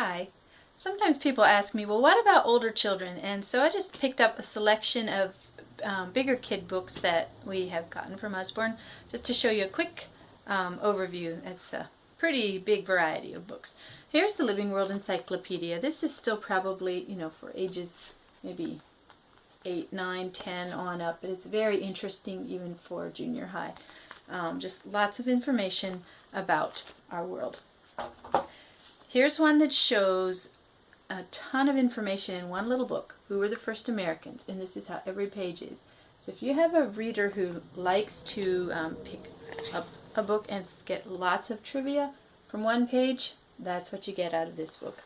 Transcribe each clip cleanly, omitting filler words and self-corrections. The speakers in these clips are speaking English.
Hi. Sometimes people ask me, well, what about older children? And so I just picked up a selection of bigger kid books that we have gotten from Usborne, just to show you a quick overview. It's a pretty big variety of books. Here's the Living World Encyclopedia. This is still probably, for ages maybe 8, 9, 10 on up, but it's very interesting even for junior high. Just lots of information about our world. Here's one that shows a ton of information in one little book. Who were the first Americans? And this is how every page is. So if you have a reader who likes to pick up a book and get lots of trivia from one page, that's what you get out of this book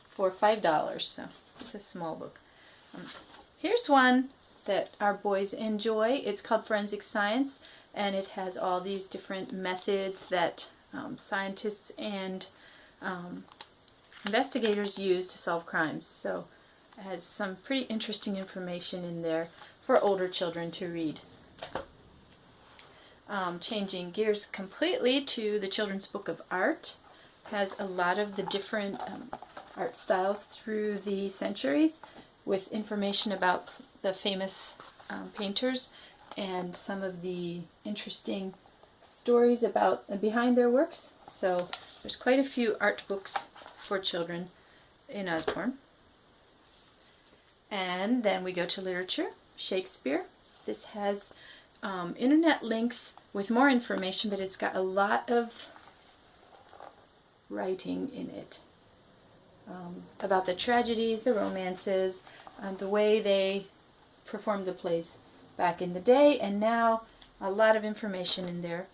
for $5. So it's a small book. Here's one that our boys enjoy. It's called Forensic Science, and it has all these different methods that scientists and investigators use to solve crimes. So it has some pretty interesting information in there for older children to read. Changing gears completely to the Children's Book of Art. Has a lot of the different art styles through the centuries, with information about the famous painters and some of the interesting stories about behind their works. So there's quite a few art books for children in Usborne. And then we go to literature. Shakespeare. This has internet links with more information, but it's got a lot of writing in it about the tragedies, the romances, the way they performed the plays back in the day, and now a lot of information in there.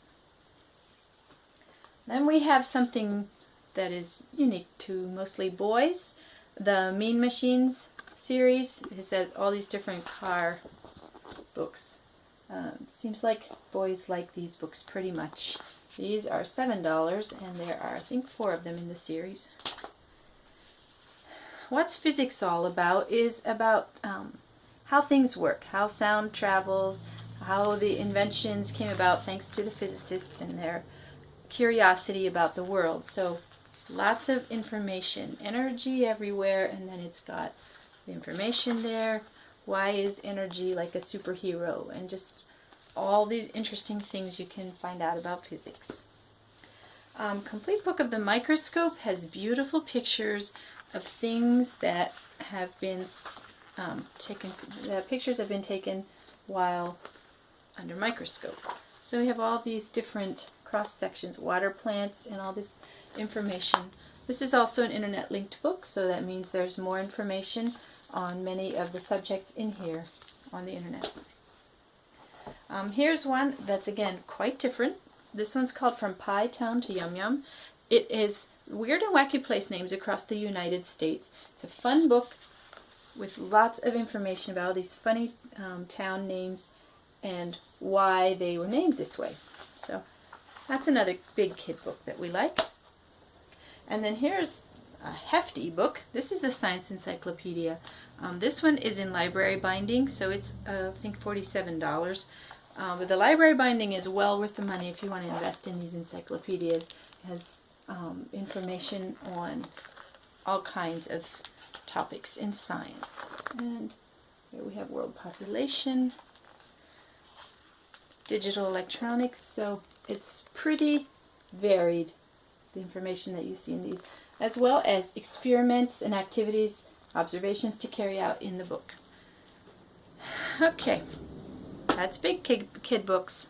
Then we have something that is unique to mostly boys. The Mean Machines series. It has all these different car books. Seems like boys like these books pretty much. These are $7, and there are, I think, 4 of them in the series. What's Physics All About is about how things work, how sound travels, how the inventions came about thanks to the physicists and their curiosity about the world. So lots of information, energy everywhere, and then it's got the information there. Why is energy like a superhero? And just all these interesting things you can find out about physics. Complete Book of the Microscope has beautiful pictures of things that have been taken. The pictures have been taken while under microscope. So we have all these different cross sections, water plants, and all this information. This is also an internet linked book, so that means there's more information on many of the subjects in here on the internet. Here's one that's again quite different. This one's called From Pie Town to Yum Yum. It is weird and wacky place names across the United States. It's a fun book with lots of information about all these funny town names and why they were named this way. So that's another big kid book that we like. And then here's a hefty book. This is the Science Encyclopedia. This one is in library binding, so it's I think $47. But the library binding is well worth the money if you want to invest in these encyclopedias. It has information on all kinds of topics in science. And here we have world population, digital electronics, so it's pretty varied, the information that you see in these, as well as experiments and activities, observations to carry out in the book. Okay, that's big kid books.